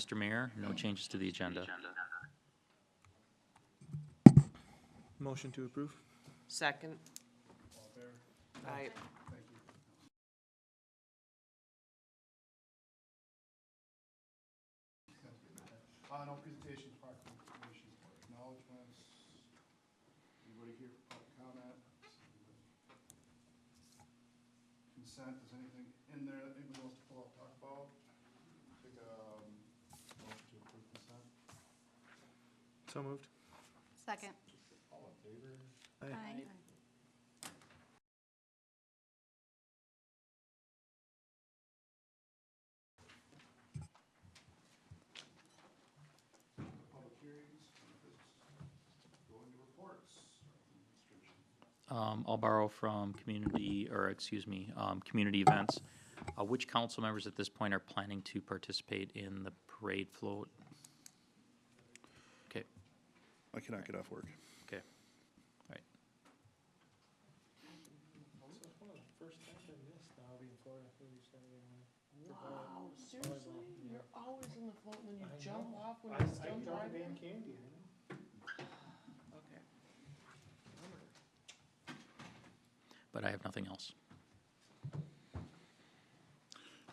Mr. Mayor, no changes to the agenda. Motion to approve. Second. All in favor? Aye. Thank you. No presentations, proclamations, or acknowledgements. Anybody here for public comment? Consent, is anything in there that anybody wants to pull out, talk about? Take a motion to approve consent. So moved. Second. All in favor? Aye. Public hearings, go into reports. I'll borrow from community events. Which council members at this point are planning to participate in the parade float? Okay, I cannot get off work. okay, all right. This is one of the first times I missed now being Florida Foodie Saturday morning. Wow, seriously? You're always in the float and then you I jump know. off when I it's done started driving? Van Candy, you know? Okay. But I have nothing else. Do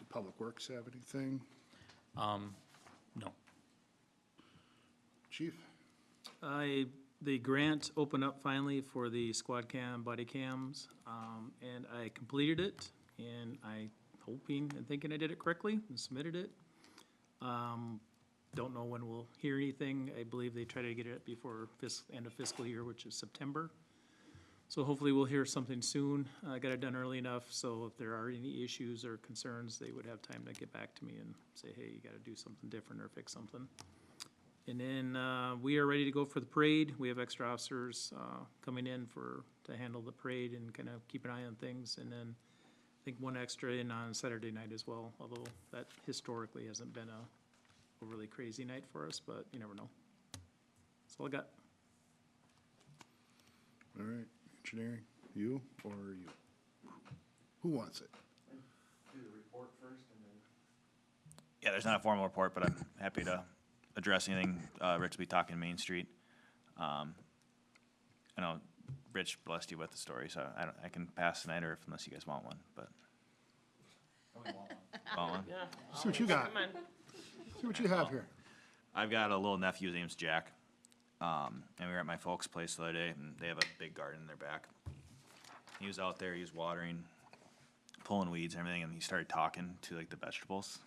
Public Works have anything? No. Chief? The grant opened up finally for the squad cam, body cams, and I completed it, and I hoping and thinking I did it correctly and submitted it. Don't know when we'll hear anything. I believe they try to get it before end of fiscal year, which is September. So hopefully we'll hear something soon. I got it done early enough, so if there are any issues or concerns, they would have time to get back to me and say, hey, you gotta do something different or fix something. And then, we are ready to go for the parade. We have extra officers, coming in to handle the parade and kind of keep an eye on things. And then I think one extra in on Saturday night as well, although that historically hasn't been a overly crazy night for us, but you never know. That's all I got. All right, engineering, you or you? Who wants it? Do the report first and then. Yeah, there's not a formal report, but I'm happy to address anything, Rich will be talking Main Street. I know Rich blessed you with the story, so I can pass tonight or unless you guys want one, but. Want one? Yeah. See what you got. Come on. See what you have here. I've got a little nephew, his name's Jack. And we were at my folks' place the other day, and they have a big garden in their back. He was out there, he was watering, pulling weeds and everything, and he started talking to like the vegetables.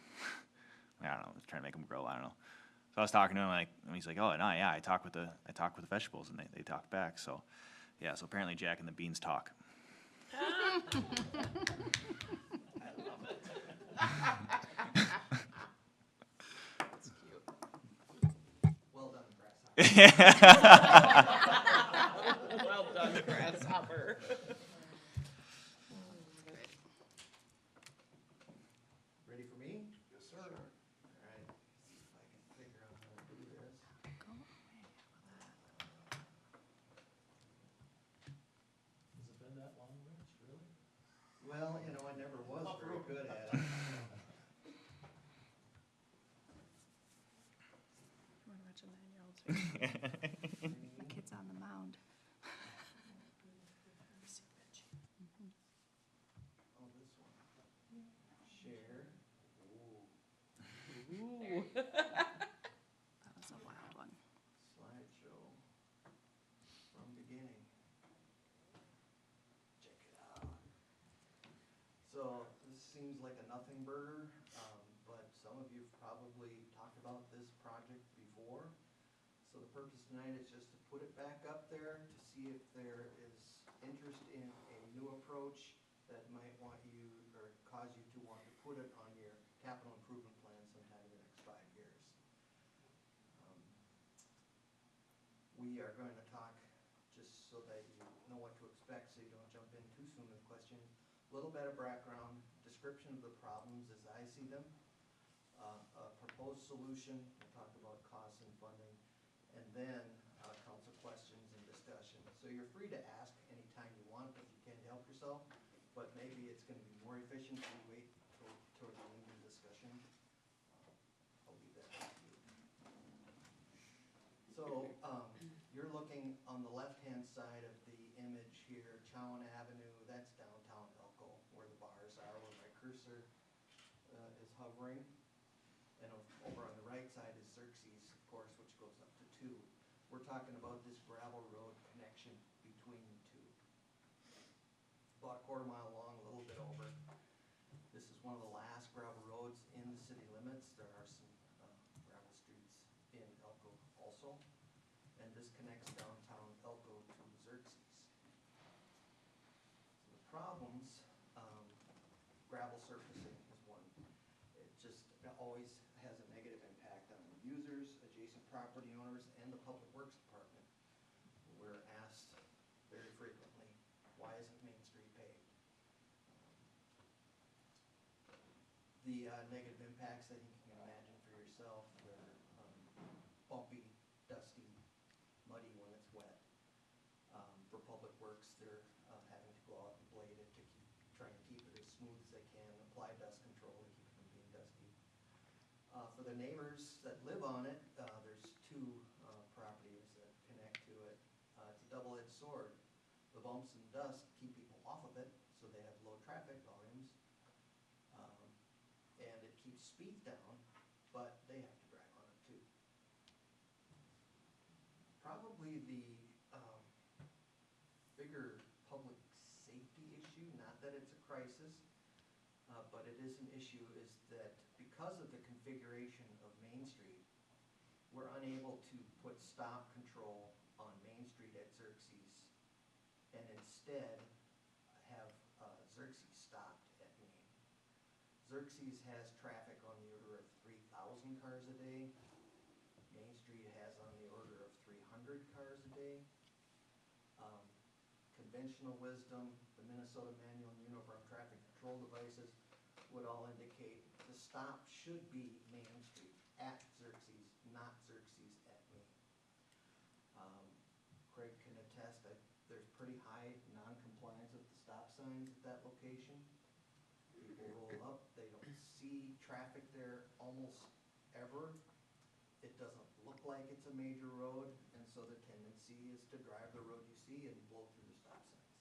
I don't know, trying to make them grow, I don't know. So I was talking to him, and he's like, oh, no, yeah, I talk with the vegetables, and they talk back. So, yeah, so apparently Jack and the beans talk. That's cute. Well done, grasshopper. Well done, grasshopper. Ready for me? Yes, sir. All right, see if I can figure out how to do this. Has it been that long, Rich, really? Well, you know, I never was very good at it. Wanna watch a 9-year-old's face? The kid's on the mound. Oh, this one. Share. Ooh. That was a wild one. Slideshow. From beginning. Check it out. So, this seems like a nothing burger, but some of you've probably talked about this project before. So the purpose tonight is just to put it back up there to see if there is interest in a new approach that might want you, or cause you to want to put it on your capital improvement plan sometime in the next 5 years. We are going to talk, just so that you know what to expect, so you don't jump in too soon with questions. A little bit of background, description of the problems as I see them, a proposed solution, we'll talk about costs and funding, and then council questions and discussion. So you're free to ask anytime you want if you can't help yourself, but maybe it's going to be more efficient if you wait toward the end of the discussion. I'll leave that. So, you're looking on the left-hand side of the image here, Chowan Avenue, that's downtown Elko, where the bars are, where my cursor is hovering. And over on the right side is Xerxes, of course, which goes up to 2. We're talking about this gravel road connection between the two. About a quarter mile long, a little bit over. This is one of the last gravel roads in the city limits. There are some gravel streets in Elko also. And this connects downtown Elko to Xerxes. So the problems, gravel surfacing is one. It just always has a negative impact on users, adjacent property owners, and the Public Works Department. We're asked very frequently, why isn't Main Street paved? The negative impacts, I think you can imagine for yourself, they're bumpy, dusty, muddy when it's wet. For Public Works, they're having to go out and blade it to try and keep it as smooth as they can, apply dust control to keep it from being dusty. For the neighbors that live on it, there's 2 properties that connect to it. It's a double-edged sword. The bumps and dust keep people off of it, so they have low traffic volumes. And it keeps speeds down, but they have to drive on it too. Probably the bigger public safety issue, not that it's a crisis, but it is an issue, is that because of the configuration of Main Street, we're unable to put stop control on Main Street at Xerxes and instead have Xerxes stopped at Main. Xerxes has traffic on the order of 3,000 cars a day. Main Street has on the order of 300 cars a day. Conventional wisdom, the Minnesota Manual and Uniform Traffic Control Devices would all indicate the stop should be Main Street at Xerxes, not Xerxes at Main. Craig can attest that there's pretty high non-compliance with the stop signs at that location. People roll up, they don't see traffic there almost ever. It doesn't look like it's a major road, and so the tendency is to drive the road you see and blow through the stop signs.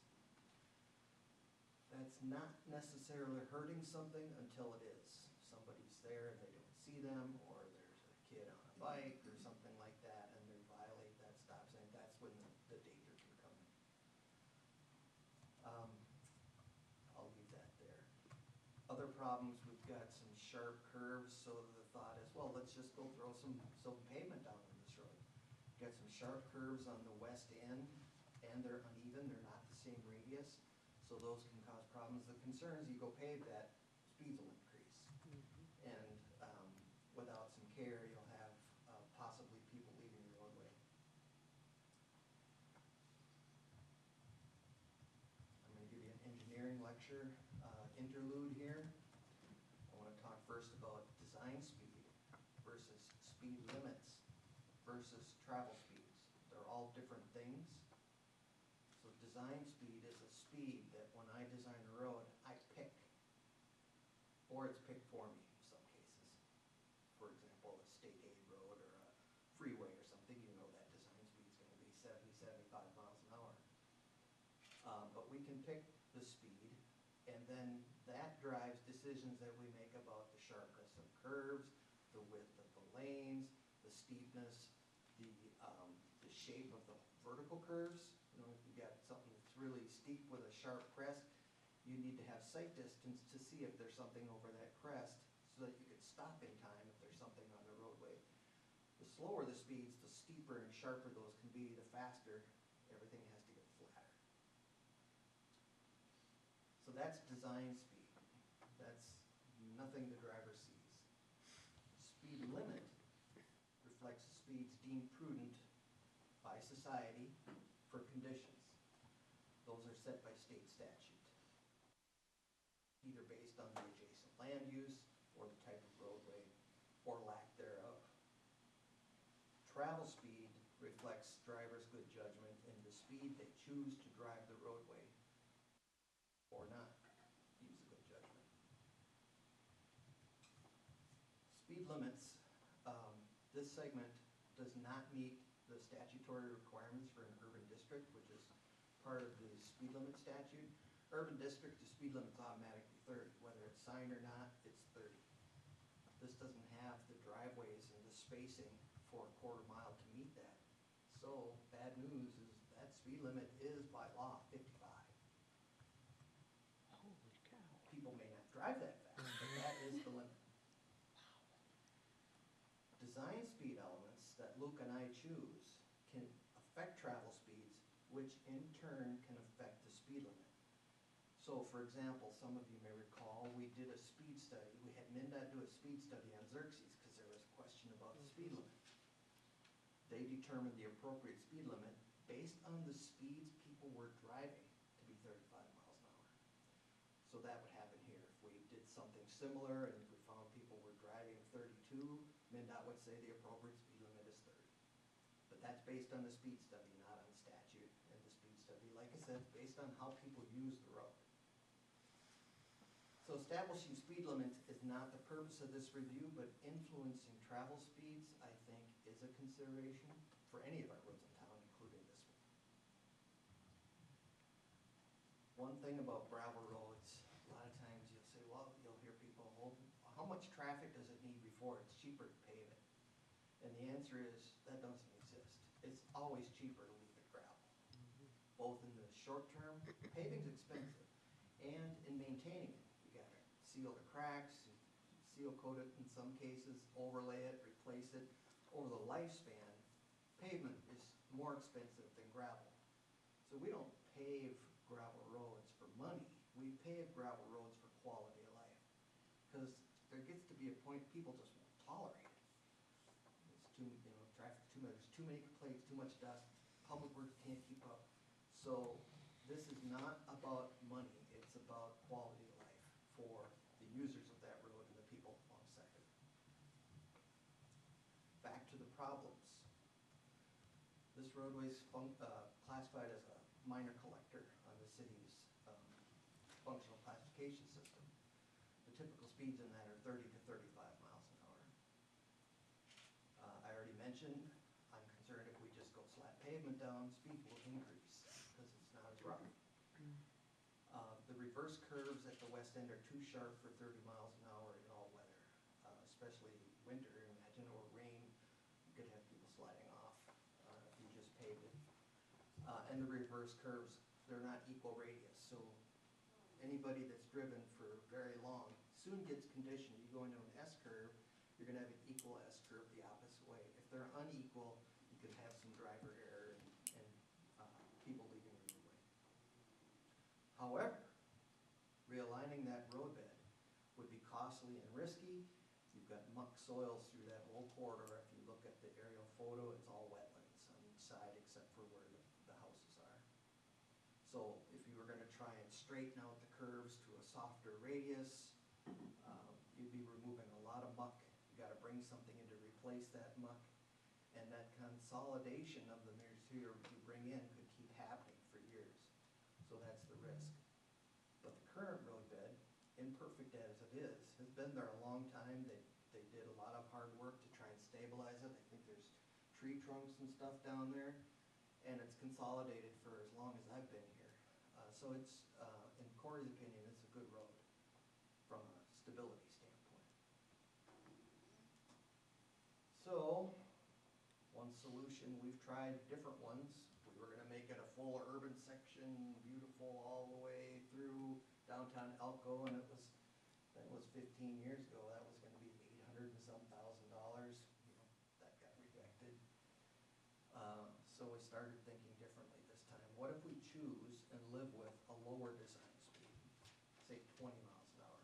That's not necessarily hurting something until it is. Somebody's there and they don't see them, or there's a kid on a bike or something like that, and they violate that stop sign. That's when the danger can come in. I'll leave that there. Other problems, we've got some sharp curves, so the thought is, well, let's just go throw some pavement down on this road. Got some sharp curves on the west end, and they're uneven, they're not the same radius, so those can cause problems. The concern is you go pave that, speeds will increase. And without some care, you'll have possibly people leaving the roadway. I'm going to give you an engineering lecture interlude here. I want to talk first about design speed versus speed limits versus travel speeds. They're all different things. So design speed is a speed that when I design a road, I pick, or it's picked for me in some cases. For example, a state aid road or a freeway or something, you know that design speed is going to be 70, 75 miles an hour. But we can pick the speed, and then that drives decisions that we make about the sharpness of curves, the width of the lanes, the steepness, the shape of the vertical curves. You know, if you got something that's really steep with a sharp crest, you need to have sight distance to see if there's something over that crest so that you could stop in time if there's something on the roadway. The slower the speeds, the steeper and sharper those can be, the faster everything has to get flatter. So that's design speed. That's nothing the driver sees. Speed limit reflects the speeds deemed prudent by society for conditions. Those are set by state statute, either based on the adjacent land use or the type of roadway or lack thereof. Travel speed reflects drivers' good judgment in the speed they choose to drive the roadway or not use a good judgment. Speed limits, this segment does not meet the statutory requirements for an urban district, which is part of the speed limit statute. Urban district, the speed limit's automatically 30, whether it's signed or not, it's 30. This doesn't have the driveways and the spacing for a quarter mile to meet that. So bad news is that speed limit is by law 55. Holy cow. People may not drive that fast, but that is the limit. Design speed elements that Luke and I choose can affect travel speeds, which in turn can affect the speed limit. So for example, some of you may recall, we did a speed study. We had MnDOT do a speed study on Xerxes because there was a question about the speed limit. They determined the appropriate speed limit based on the speeds people were driving to be 35 miles an hour. So that would happen here. If we did something similar and we found people were driving 32, MnDOT would say the appropriate speed limit is 30. But that's based on the speed study, not on statute. And the speed study, like I said, is based on how people use the road. So establishing speed limits is not the purpose of this review, but influencing travel speeds, I think, is a consideration for any of our roads in town, including this one. One thing about gravel roads, a lot of times you'll say, well, you'll hear people, well, how much traffic does it need before it's cheaper to pave it? And the answer is, that doesn't exist. It's always cheaper to leave it gravel. Both in the short term, paving's expensive, and in maintaining it. You gotta seal the cracks, seal coat it in some cases, overlay it, replace it. Over the lifespan, pavement is more expensive than gravel. So we don't pave gravel roads for money. We pave gravel roads for quality of life. Because there gets to be a point people just won't tolerate it. It's too, traffic too much, there's too many complaints, too much dust, public works can't keep up. So this is not about money, it's about quality of life for the users of that road and the people alongside it. Back to the problems. This roadway is classified as a minor collector on the city's functional classification system. The typical speeds in that are 30 to 35 miles an hour. I already mentioned, I'm concerned if we just go slap pavement down, speed will increase because it's not as rough. The reverse curves at the west end are too sharp for 30 miles an hour in all weather, especially winter. Imagine or rain, you could have people sliding off if you just paved it. And the reverse curves, they're not equal radius, so anybody that's driven for very long soon gets conditioned. You go into an S curve, you're gonna have an equal S curve the opposite way. If they're unequal, you can have some driver error and people leaving the roadway. However, realigning that roadbed would be costly and risky. You've got muck soils through that whole corridor. If you look at the aerial photo, it's all wetlands on each side except for where the houses are. So if you were gonna try and straighten out the curves to a softer radius, you'd be removing a lot of muck. You gotta bring something in to replace that muck. And that consolidation of the material you bring in could keep happening for years. So that's the risk. But the current roadbed, imperfect as it is, has been there a long time. They did a lot of hard work to try and stabilize it. I think there's tree trunks and stuff down there. And it's consolidated for as long as I've been here. So it's, in Corey's opinion, it's a good road from a stability standpoint. So, one solution, we've tried different ones. We were gonna make it a full urban section, beautiful all the way through downtown Elko, and that was 15 years ago. That was gonna be $800 and some thousand. That got rejected. So we started thinking differently this time. What if we choose and live with a lower design speed, say 20 miles an hour?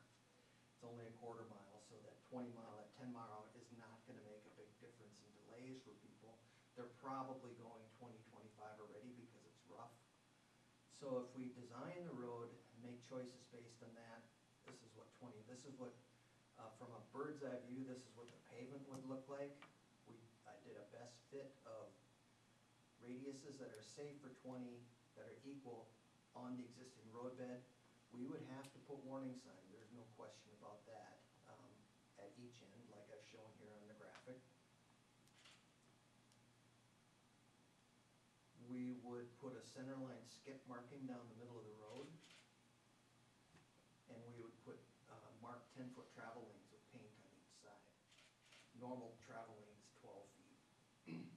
It's only a quarter mile, so that 10 mile is not gonna make a big difference in delays for people. They're probably going 20, 25 already because it's rough. So if we design the road and make choices based on that, this is what from a bird's eye view, this is what the pavement would look like. I did a best fit of radiuses that are safe for 20, that are equal on the existing roadbed. We would have to put warning signs, there's no question about that, at each end, like I've shown here on the graphic. would put a centerline skip marking down the middle of the road. And we would put, marked 10-foot travel lanes with paint on each side. Normal travel lane is 12 feet.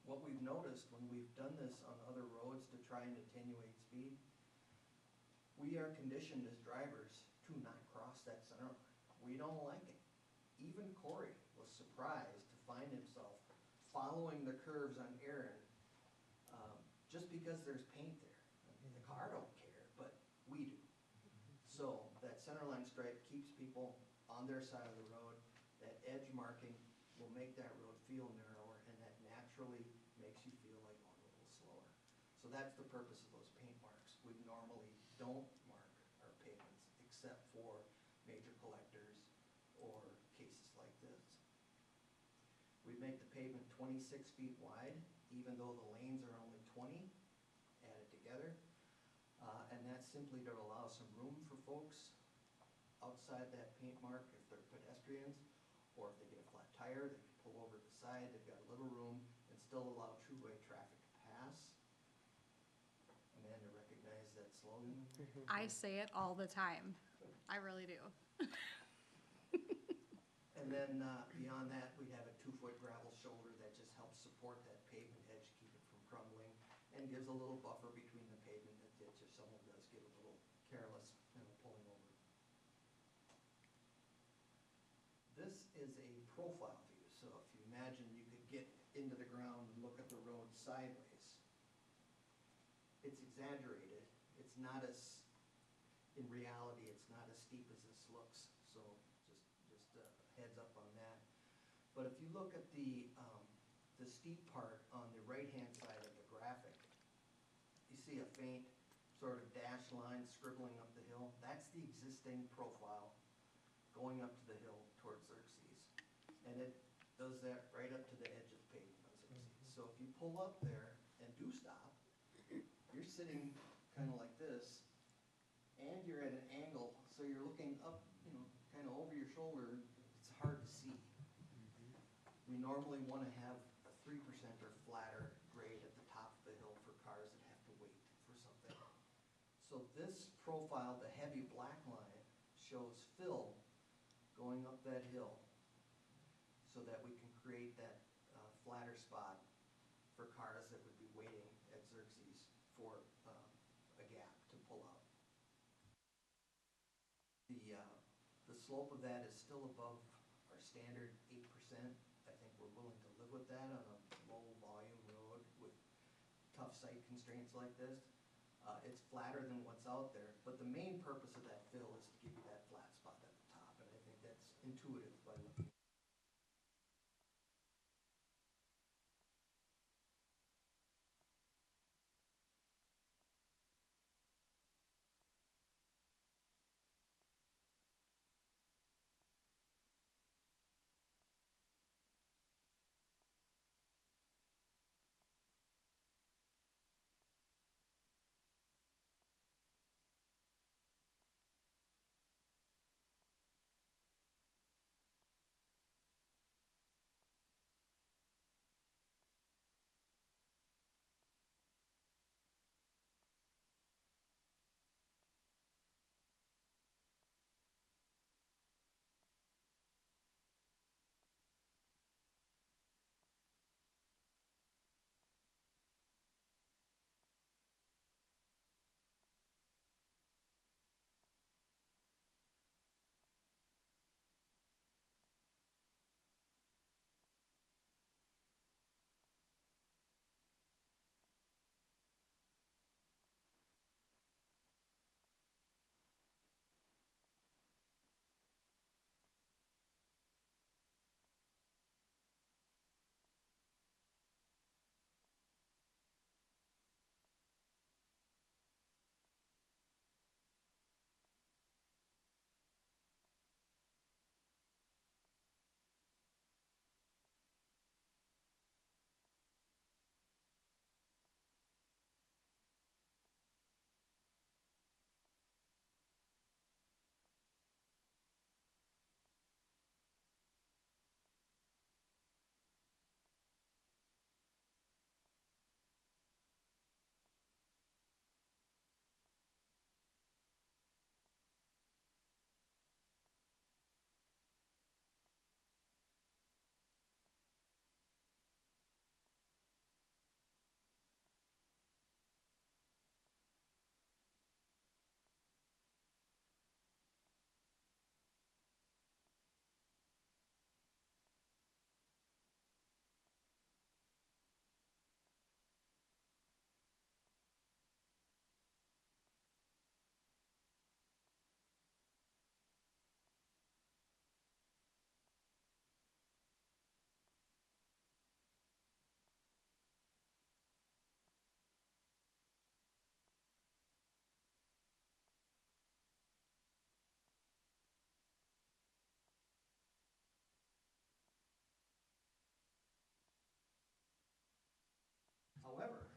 What we've noticed when we've done this on other roads to try and attenuate speed, we are conditioned as drivers to not cross that center line. We don't like it. Even Corey was surprised to find himself following the curves on Aaron, just because there's paint there. I mean, the car don't care, but we do. So that center line stripe keeps people on their side of the road. That edge marking will make that road feel narrower, and that naturally makes you feel like going a little slower. So that's the purpose of those paint marks. We normally don't mark our pavements except for major collectors or cases like this. We make the pavement 26 feet wide, even though the lanes are only 20 added together. And that's simply to allow some room for folks outside that paint mark if they're pedestrians, or if they get a flat tire, they can pull over to the side, they've got a little room, and still allow two-way traffic to pass. Amanda recognized that slogan? I say it all the time. I really do. And then beyond that, we'd have a 2-foot gravel shoulder that just helps support that pavement edge, keep it from crumbling, and gives a little buffer between the pavement and the ditch if someone does get a little careless, pulling over. This is a profile view, so if you imagine you could get into the ground and look at the road sideways. It's exaggerated. It's not as, in reality, it's not as steep as this looks, so just a heads up on that. But if you look at the steep part on the right-hand side of the graphic, you see a faint sort of dashed line scribbling up the hill. That's the existing profile going up to the hill towards Xerxes. And it does that right up to the edge of the pavement on Xerxes. So if you pull up there and do stop, you're sitting kind of like this, and you're at an angle, so you're looking up, kind of over your shoulder. It's hard to see. We normally want to have a 3% or flatter grade at the top of the hill for cars that have to wait for something. So this profile, the heavy black line, shows fill going up that hill so that we can create that flatter spot for cars that would be waiting at Xerxes for a gap to pull out. The slope of that is still above our standard 8%. I think we're willing to live with that on a low volume road with tough site constraints like this. It's flatter than what's out there, but the main purpose of that fill is to give you that flat spot at the top, and I think that's intuitive by looking.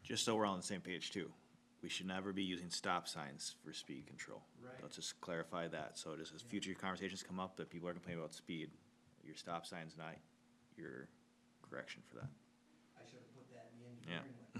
Just so we're all on the same page too, we should never be using stop signs for speed control. Right. Let's just clarify that, so just as future conversations come up that people are complaining about speed, your stop sign's not your correction for that. I should have put that in the engineering one.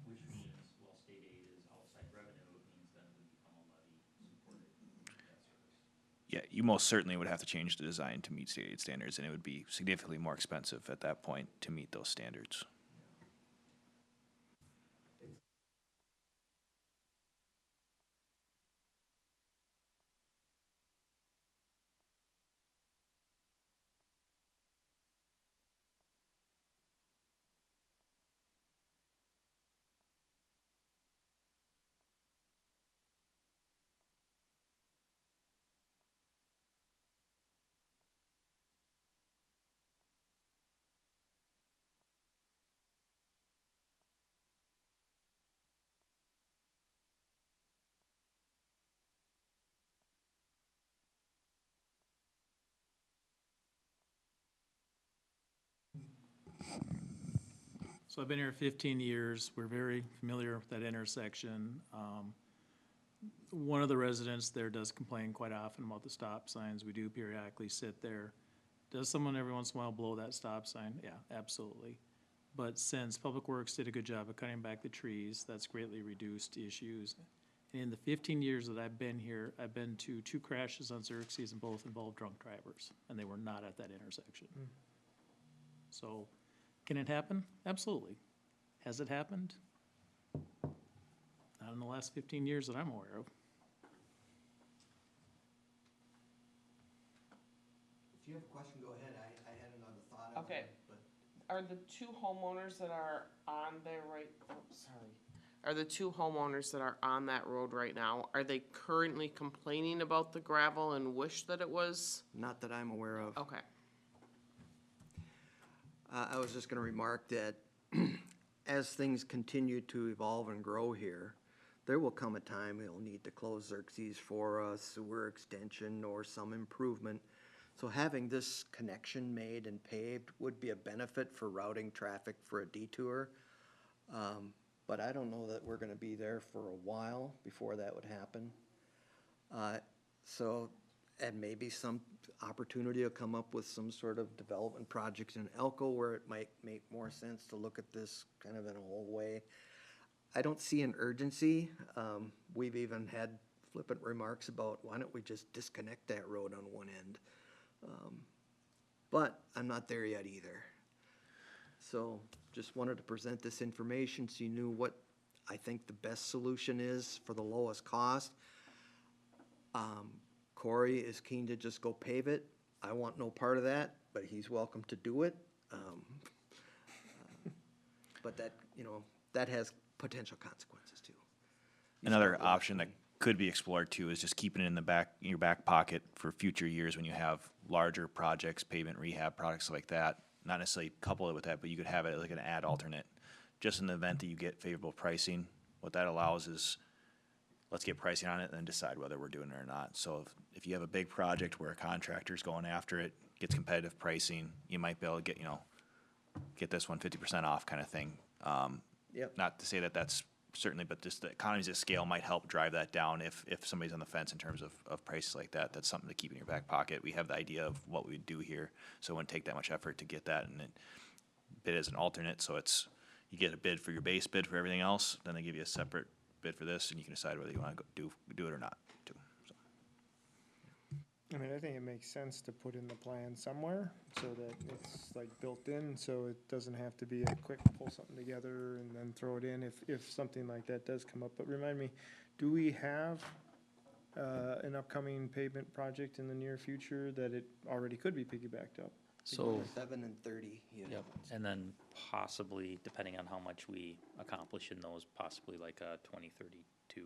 Which means, while state aid is outside revenue, it means then it would become a levy-supported debt service. Yeah, you most certainly would have to change the design to meet state aid standards, and it would be significantly more expensive at that point to meet those standards. So I've been here 15 years. We're very familiar with that intersection. One of the residents there does complain quite often about the stop signs. We do periodically sit there. Does someone every once in a while blow that stop sign? Yeah, absolutely. But since Public Works did a good job of cutting back the trees, that's greatly reduced issues. And in the 15 years that I've been here, I've been to 2 crashes on Xerxes and both involved drunk drivers, and they were not at that intersection. So, can it happen? Absolutely. Has it happened? Not in the last 15 years that I'm aware of. If you have a question, go ahead. I had another thought of Okay. it, but Are the two homeowners that are on there right, oh, sorry. Are the two homeowners that are on that road right now, are they currently complaining about the gravel and wish that it was? not that I'm aware of. Okay. I was just gonna remark that as things continue to evolve and grow here, there will come a time we'll need to close Xerxes for a sewer extension or some improvement. So having this connection made and paved would be a benefit for routing traffic for a detour. But I don't know that we're gonna be there for a while before that would happen. So, and maybe some opportunity will come up with some sort of development projects in Elko where it might make more sense to look at this kind of in a whole way. I don't see an urgency. We've even had flippant remarks about, why don't we just disconnect that road on one end? But I'm not there yet either. So just wanted to present this information so you knew what I think the best solution is for the lowest cost. Corey is keen to just go pave it. I want no part of that, but he's welcome to do it. But that, that has potential consequences too. Another option that could be explored too is just keeping it in your back pocket for future years when you have larger projects, pavement rehab projects like that. Not necessarily couple it with that, but you could have it like an ad alternate, just in the event that you get favorable pricing. What that allows is, let's get pricing on it and then decide whether we're doing it or not. So if you have a big project where a contractor's going after it, gets competitive pricing, you might be able to get, get this one 50% off kind of thing. Yep. Not to say that that's certainly, but just the economies of scale might help drive that down if somebody's on the fence in terms of prices like that. That's something to keep in your back pocket. We have the idea of what we would do here, so it wouldn't take that much effort to get that and then bid as an alternate. So it's, you get a bid for your base bid for everything else, then they give you a separate bid for this, and you can decide whether you want to do it or not. Too. So. I mean, I think it makes sense to put in the plan somewhere so that it's like built in, so it doesn't have to be a quick pull something together and then throw it in if something like that does come up. But remind me, do we have an upcoming pavement project in the near future that it already could be piggybacked up? So, 7 and 30 units. yep, and then possibly, depending on how much we accomplish in those, possibly like a 2032.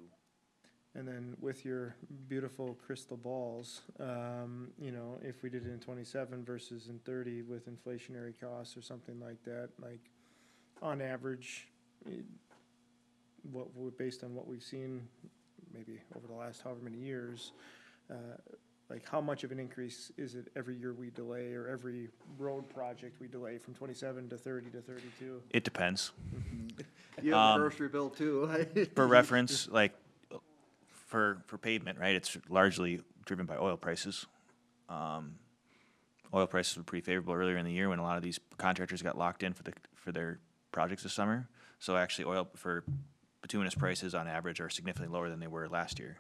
And then with your beautiful crystal balls, if we did it in 27 versus in 30 with inflationary costs or something like that, like on average, based on what we've seen, maybe over the last however many years, like how much of an increase is it every year we delay or every road project we delay from 27 to 30 to 32? It depends. You have a grocery bill too. For reference, like for pavement, right? It's largely driven by oil prices. Oil prices were pretty favorable earlier in the year when a lot of these contractors got locked in for their projects this summer. So actually, oil for bituminous prices on average are significantly lower than they were last year.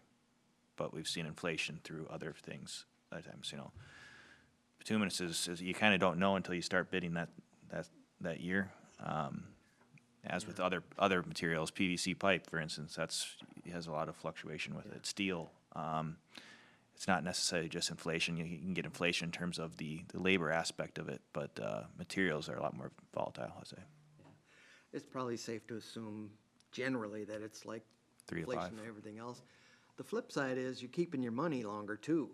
But we've seen inflation through other things other times. Bituminous is you kind of don't know until you start bidding that year. As with other materials, PVC pipe, for instance, it has a lot of fluctuation with it. Steel, it's not necessarily just inflation. You can get inflation in terms of the labor aspect of it, but materials are a lot more volatile, I'd say. It's probably safe to assume generally that it's like 3 to 5. inflation and everything else. The flip side is you're keeping your money longer too.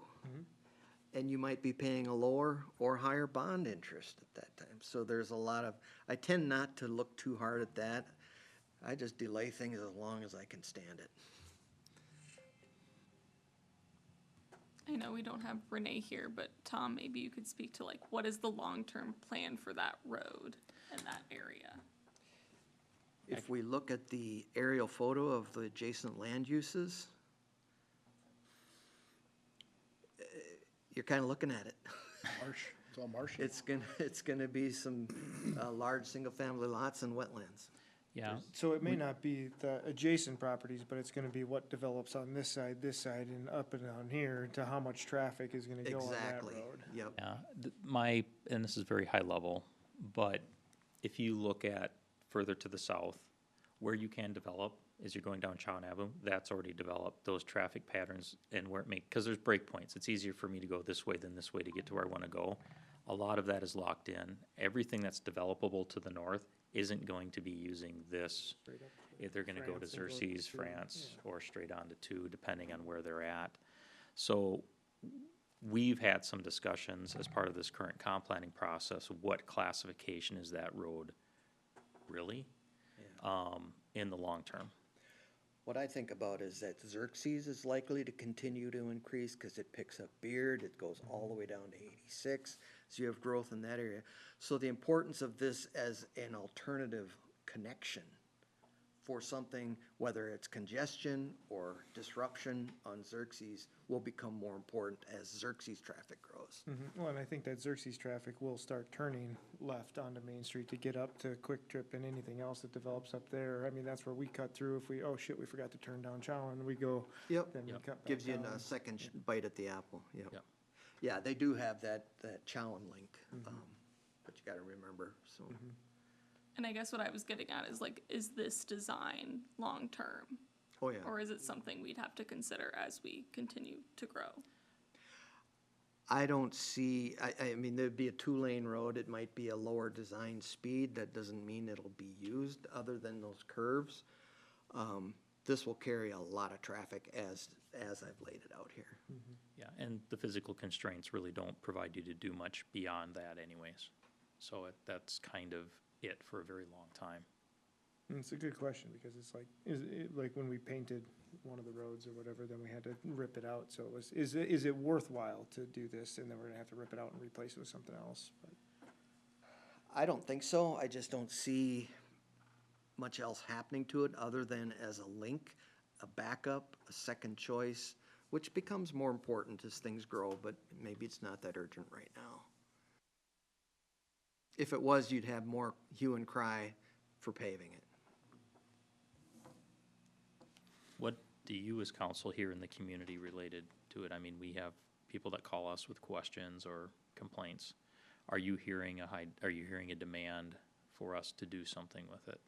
And you might be paying a lower or higher bond interest at that time. So there's a lot of, I tend not to look too hard at that. I just delay things as long as I can stand it. I know we don't have Renee here, but Tom, maybe you could speak to like, what is the long-term plan for that road and that area? If we look at the aerial photo of the adjacent land uses, you're kind of looking at it. Marsh, it's all marshy. It's gonna be some large single-family lots and wetlands. Yeah, So it may not be the adjacent properties, but it's gonna be what develops on this side, and up and down here to how much traffic is gonna go on that Exactly. road. Yep. yeah. And this is very high level, but if you look at further to the south, where you can develop, is you're going down Chow Avenue, that's already developed, those traffic patterns and where it because there's breakpoints, it's easier for me to go this way than this way to get to where I wanna go. A lot of that is locked in. Everything that's developable to the north isn't going to be using this. Straight up If they're gonna go to France and go Xerxes, to- France, yeah. or straight on to two, depending on where they're at. So we've had some discussions as part of this current comp planning process, what classification is that road really? In the long term. What I think about is that Xerxes is likely to continue to increase because it picks up Beard, it goes all the way down to 86, so you have growth in that area. So the importance of this as an alternative connection for something, whether it's congestion or disruption on Xerxes, will become more important as Xerxes traffic grows. Well, and I think that Xerxes traffic will start turning left onto Main Street to get up to Quick Trip and anything else that develops up there. I mean, that's where we cut through. If we, oh shit, we forgot to turn down Chow, and we go, Yep. then we Yep. cut back Gives you down. a second bite at the apple, yep. Yep. Yeah, they do have that Chowan link, but you gotta remember, so. And I guess what I was getting at is like, is this design long-term? Oh, yeah. Or is it something we'd have to consider as we continue to grow? I don't see, I mean, there'd be a two-lane road, it might be a lower design speed, that doesn't mean it'll be used, other than those curves. This will carry a lot of traffic as I've laid it out here. Yeah, and the physical constraints really don't provide you to do much beyond that anyways. So that's kind of it for a very long time. And it's a good question, because it's like, is it, like when we painted one of the roads or whatever, then we had to rip it out, so it was, is it worthwhile to do this, and then we're gonna have to rip it out and replace it with something else? But I don't think so, I just don't see much else happening to it, other than as a link, a backup, a second choice, which becomes more important as things grow, but maybe it's not that urgent right now. If it was, you'd have more hue and cry for paving it. What do you as council hear in the community related to it? I mean, we have people that call us with questions or complaints. Are you hearing a demand for us to do something with it?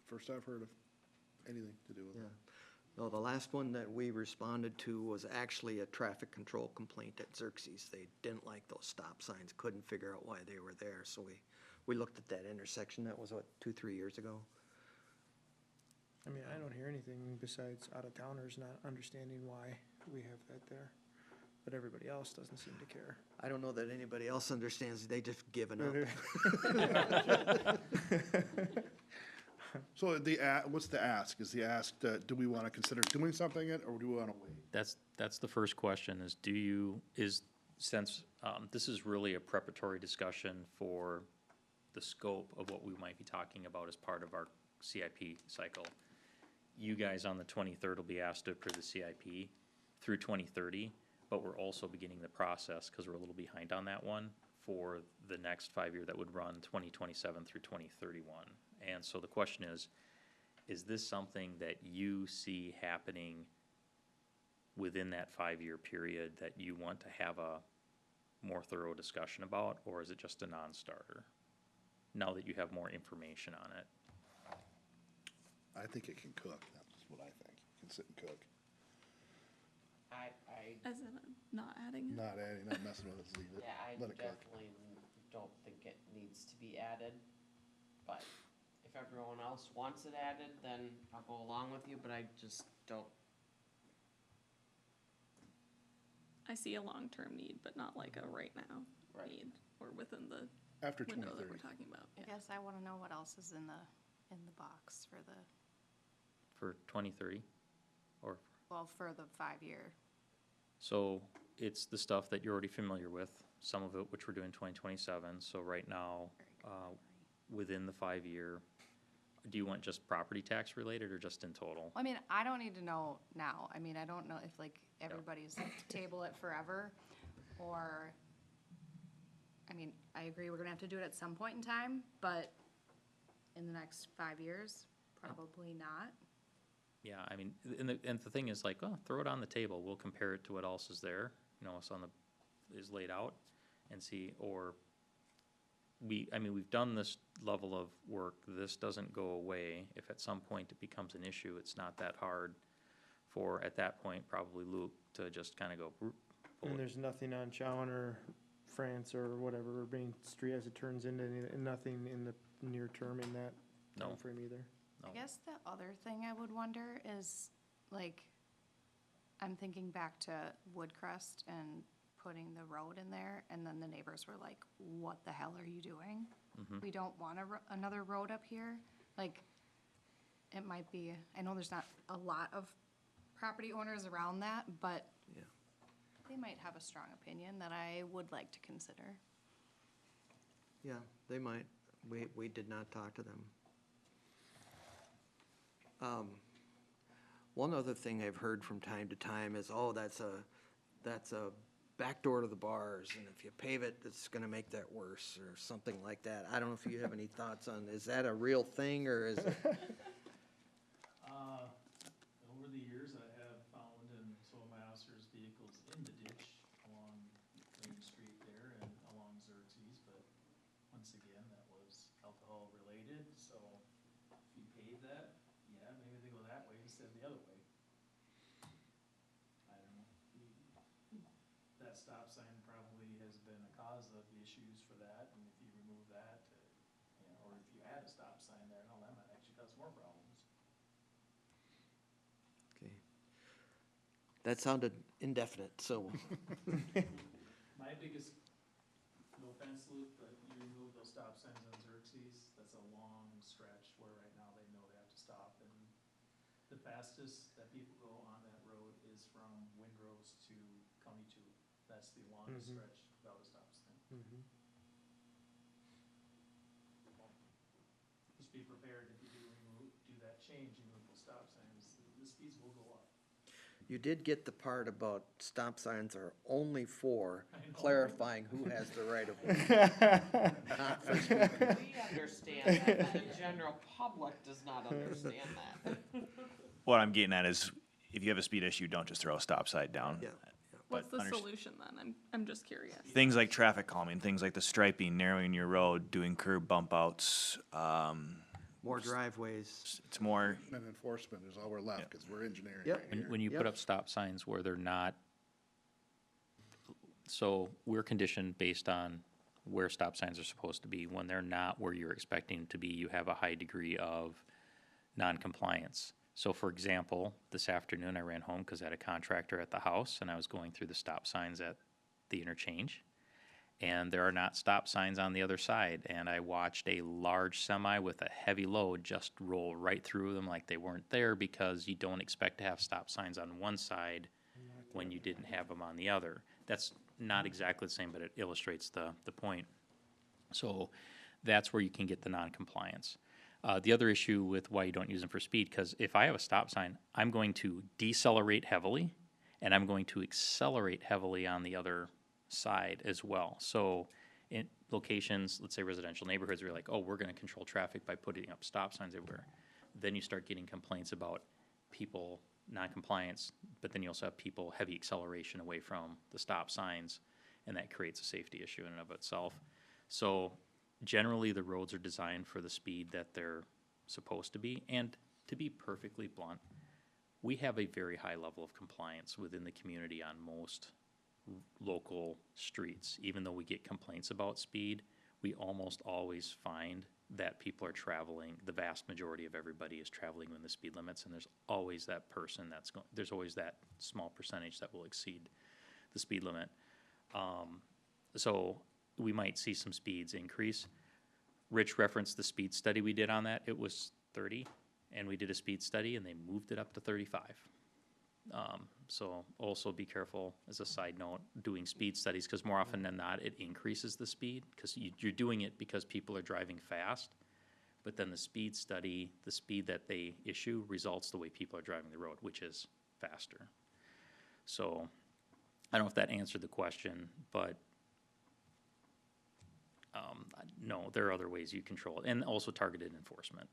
First I've heard of anything to do with Yeah. it. No, the last one that we responded to was actually a traffic control complaint at Xerxes. They didn't like those stop signs, couldn't figure out why they were there, so we looked at that intersection, that was what, 2-3 years ago? I mean, I don't hear anything besides out-of-towners not understanding why we have that there, but everybody else doesn't seem to care. I don't know that anybody else understands, they just given up. So what's the ask? Is the ask, do we want to consider doing something it, or do we want to wait? That's the first question, since this is really a preparatory discussion for the scope of what we might be talking about as part of our CIP cycle. You guys on the 23rd will be asked to approve the CIP through 2030, but we're also beginning the process, because we're a little behind on that one, for the next 5-year that would run 2027 through 2031. And so the question is this something that you see happening within that 5-year period that you want to have a more thorough discussion about, or is it just a non-starter? Now that you have more information on it. I think it can cook, that's what I think. It can sit and cook. As in not adding it? Not adding, not messing with it, just leave it, Yeah, I let it cook. definitely don't think it needs to be added, but if everyone else wants it added, then I'll go along with you, but I just don't. I see a long-term need, but not like a right now Right. need, or within the After window that 2030. we're talking about, I yeah. guess I wanna know what else is in the box for the, For 2030, or, well, for the 5-year. so it's the stuff that you're already familiar with, some of it which we're doing 2027, so right now, within the 5-year, do you want just property tax related or just in total? Well, I mean, I don't need to know now. I mean, I don't know if like everybody's to table it forever, or, I mean, I agree, we're gonna have to do it at some point in time, but in the next 5 years, probably not. Yeah, I mean, and the thing is like, oh, throw it on the table, we'll compare it to what else is there, what's is laid out, and see, or we've done this level of work, this doesn't go away. If at some point it becomes an issue, it's not that hard for, at that point, probably Luke to just kind of go, "Broop," pull And it. there's nothing on Chowan or France or whatever, or Main Street as it turns into, nothing in the near term in that No. timeframe either. No. I guess the other thing I would wonder is, like, I'm thinking back to Woodcrest and putting the road in there, and then the neighbors were like, what the hell are you doing? Mhm. We don't want another road up here. Like, it might be, I know there's not a lot of property owners around that, but Yeah. they might have a strong opinion that I would like to consider. Yeah, they might. We did not talk to them. One other thing I've heard from time to time is, oh, that's a back door to the bars, and if you pave it, it's gonna make that worse, or something like that. I don't know if you have any thoughts on, is that a real thing, or is it? Over the years, I have found in some of my officers' vehicles in the ditch along Main Street there and along Xerxes, but once again, that was alcohol related, so if you pave that, yeah, maybe they go that way instead of the other way. I don't know. That stop sign probably has been a cause of issues for that, and if you remove that, you know, or if you add a stop sign there, no, that might actually cause more problems. Okay. That sounded indefinite, so, My biggest, no offense, Luke, but you remove those stop signs on Xerxes, that's a long stretch where right now they know they have to stop. And the fastest that people go on that road is from Windrose to County Two. That's the longest Mhm. stretch without a stop sign. Mhm. Just be prepared if you do that change, you move those stop signs, the speeds will go up. you did get the part about stop signs are only for I know. clarifying who has the right of way. Not for speed. We understand that, but the general public does not understand that. What I'm getting at is, if you have a speed issue, don't just throw a stop sign down. Yeah. What's the But underst- solution then? I'm just curious. Things like traffic calming, things like the striping, narrowing your road, doing curb bump outs, More driveways. it's more, And enforcement is all we're left, because we're engineering Yep. right here. When you put Yep. up stop signs where they're not, so we're conditioned based on where stop signs are supposed to be. When they're not where you're expecting them to be, you have a high degree of non-compliance. So for example, this afternoon I ran home because I had a contractor at the house and I was going through the stop signs at the interchange. And there are not stop signs on the other side. And I watched a large semi with a heavy load just roll right through them like they weren't there, because you don't expect to have stop signs on one side when you didn't have them on the other. That's not exactly the same, but it illustrates the point. So that's where you can get the non-compliance. The other issue with why you don't use them for speed, because if I have a stop sign, I'm going to decelerate heavily and I'm going to accelerate heavily on the other side as well. So in locations, let's say residential neighborhoods, where you're like, oh, we're gonna control traffic by putting up stop signs everywhere. Then you start getting complaints about people non-compliance, but then you also have people heavy acceleration away from the stop signs, and that creates a safety issue in and of itself. So generally, the roads are designed for the speed that they're supposed to be, and to be perfectly blunt, we have a very high level of compliance within the community on most local streets. Even though we get complaints about speed, we almost always find that people are traveling, the vast majority of everybody is traveling within the speed limits, and there's always that person that's going, there's always that small percentage that will exceed the speed limit. So we might see some speeds increase. Rich referenced the speed study we did on that. It was 30, and we did a speed study, and they moved it up to 35. So also be careful, as a side note, doing speed studies, because more often than not, it increases the speed, because you're doing it because people are driving fast. But then the speed study, the speed that they issue results the way people are driving the road, which is faster. So I don't know if that answered the question, but no, there are other ways you control it, and also targeted enforcement,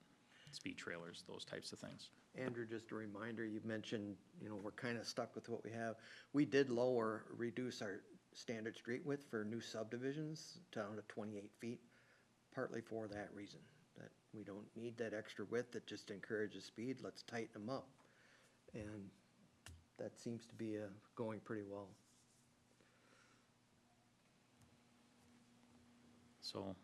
speed trailers, those types of things. Andrew, just a reminder, you mentioned, we're kind of stuck with what we have. We did reduce our standard street width for new subdivisions down to 28 feet. partly for that reason, that we don't need that extra width that just encourages speed, let's tighten them up. And that seems to be going pretty well. So,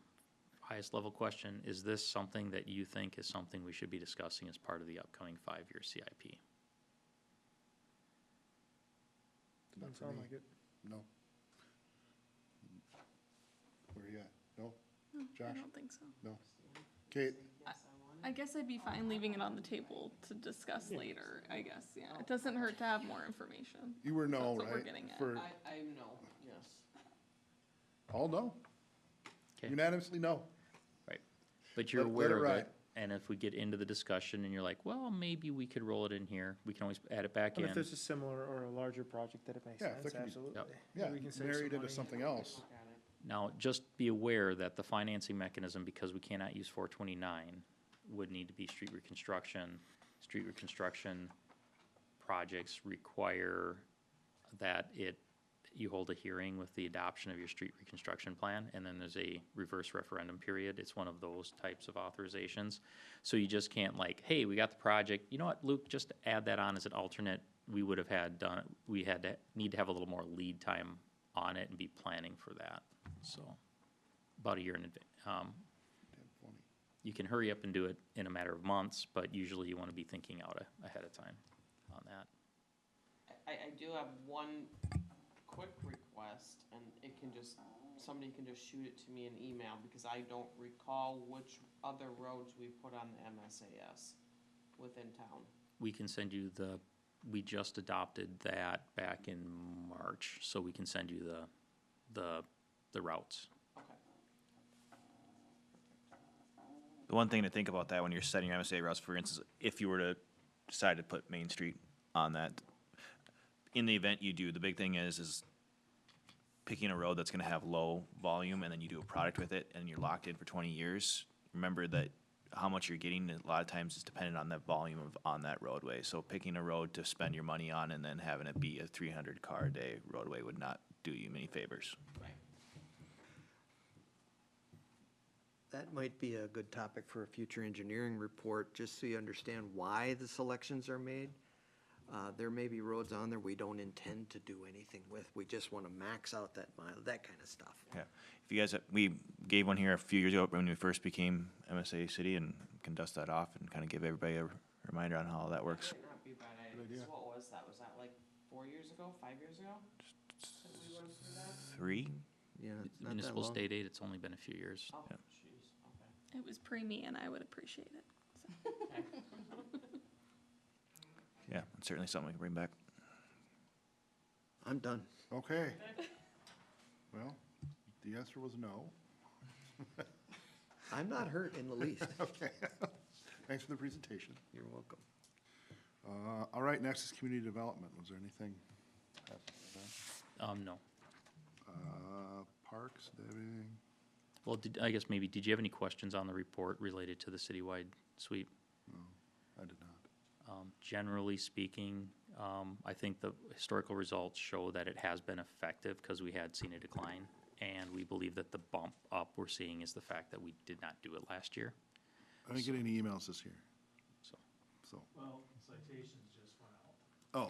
highest level question, is this something that you think is something we should be discussing as part of the upcoming 5-year CIP? Not Doesn't for sound me. like it. No. Where are you at? No? No, I Josh? don't think so. No? Kate? I guess I'd be fine leaving it on the table to discuss later, I guess, yeah. It doesn't hurt to have more information. You were no, That's what we're right? getting at. For I know, yes. all no? 'Kay. Unanimously no. Right. But you're Let it aware of ride. it, and if we get into the discussion and you're like, well, maybe we could roll it in here, we can always add it back And in. if there's a similar or a larger project that it makes Yeah, if sense, that can be- absolutely. Yeah, We can save married some into money. something else. Look at it. Now, just be aware that the financing mechanism, because we cannot use 429, would need to be street reconstruction. Street reconstruction projects require that you hold a hearing with the adoption of your street reconstruction plan, and then there's a reverse referendum period. It's one of those types of authorizations. So you just can't like, hey, we got the project, you know what, Luke, just add that on as an alternate. We would have need to have a little more lead time on it and be planning for that, so, about a year in advance. Damn funny. You can hurry up and do it in a matter of months, but usually you want to be thinking out ahead of time on that. I do have one quick request, and somebody can just shoot it to me in email, because I don't recall which other roads we put on the MSAS within town. We can send you we just adopted that back in March, so we can send you the routes. Okay. The one thing to think about that when you're setting your MSA routes, for instance, if you were to decide to put Main Street on that, in the event you do, the big thing is picking a road that's gonna have low volume, and then you do a product with it, and you're locked in for 20 years. Remember that how much you're getting, a lot of times is dependent on the volume on that roadway. So picking a road to spend your money on and then having it be a 300 car a day roadway would not do you many favors. Right. That might be a good topic for a future engineering report, just so you understand why the selections are made. There may be roads on there we don't intend to do anything with, we just wanna max out that mile, that kind of stuff. Yeah, if you guys, we gave one here a few years ago when we first became MSA city, and can dust that off and kind of give everybody a reminder on how that works. Might not be a bad Good idea. idea. So what was that? Was that like 4 years ago, 5 years ago? That we went through that? 3? Yeah, it's not that Municipal long. state aid, it's only been a few years. Oh, Yeah. jeez, okay. It was pre-me and I would appreciate it. Okay. Yeah, it's certainly something we can bring back. I'm done. Okay. Well, the answer was no. I'm not hurt in the least. Okay. Thanks for the presentation. You're welcome. All right, next is community development. Was there anything? No. Parks, did they have anything? Well, I guess maybe, did you have any questions on the report related to the citywide sweep? No, I did not. Generally speaking, I think the historical results show that it has been effective because we had seen a decline. And we believe that the bump up we're seeing is the fact that we did not do it last year. I didn't get any emails this year, So, so. Well, citations just went out.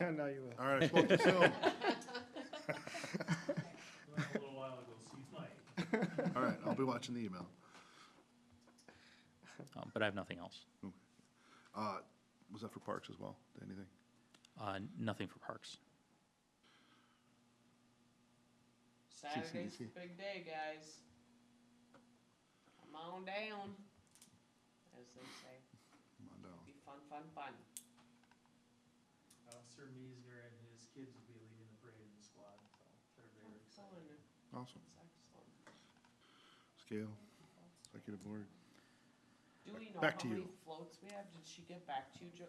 Oh, And now you will. all right, I spoke too soon. A little while ago, so you might. All right, I'll be watching the email. but I have nothing else. Was that for parks as well? Anything? Nothing for parks. Saturday's the CCDC. big day, guys. Come on down, as they say. Come on down. Be fun, fun, fun. Officer Meisner and his kids will be leading the parade in the squad, so they're very excited. Fun. Awesome. That's excellent. Scale, executive board. Do we know Back how to many you. floats we have? Did she get back to you, did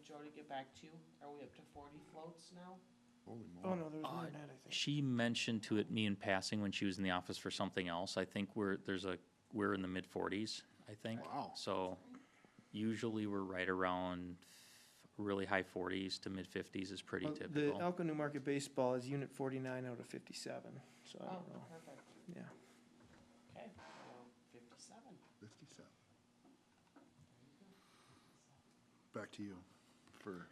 Jody get back to you? Are we up to 40 floats now? Holy Oh, moly. no, there was more than that, I think. She mentioned to me in passing when she was in the office for something else. I think we're in the mid-40s, I think. Wow. So usually we're right around really high 40s to mid-50s is pretty The typical. Elko New Market Baseball is unit 49 out of 57, so I Oh, don't know, perfect. yeah. Okay, well, 57. 57. Back to you for,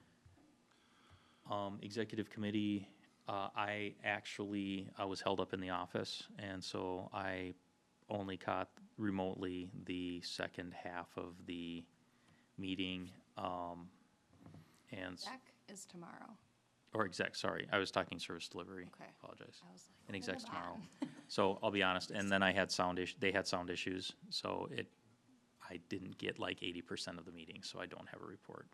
Executive committee, I was held up in the office, and so I only caught remotely the second half of the meeting, and, Deck is tomorrow. or exec, sorry, I was talking service delivery. Okay. Apologize. I was like, And exec's hold tomorrow. on. So I'll be honest, and then I had they had sound issues, so I didn't get like 80% of the meeting, so I don't have a report.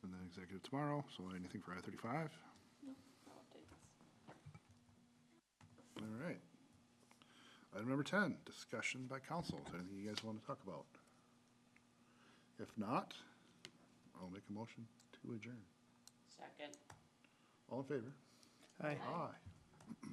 and then executive tomorrow, so anything for I-35? All right. Item number 10, discussion by council. Is there anything you guys want to talk about? If not, I'll make a motion to adjourn. Second. All in favor? Hi. Aye.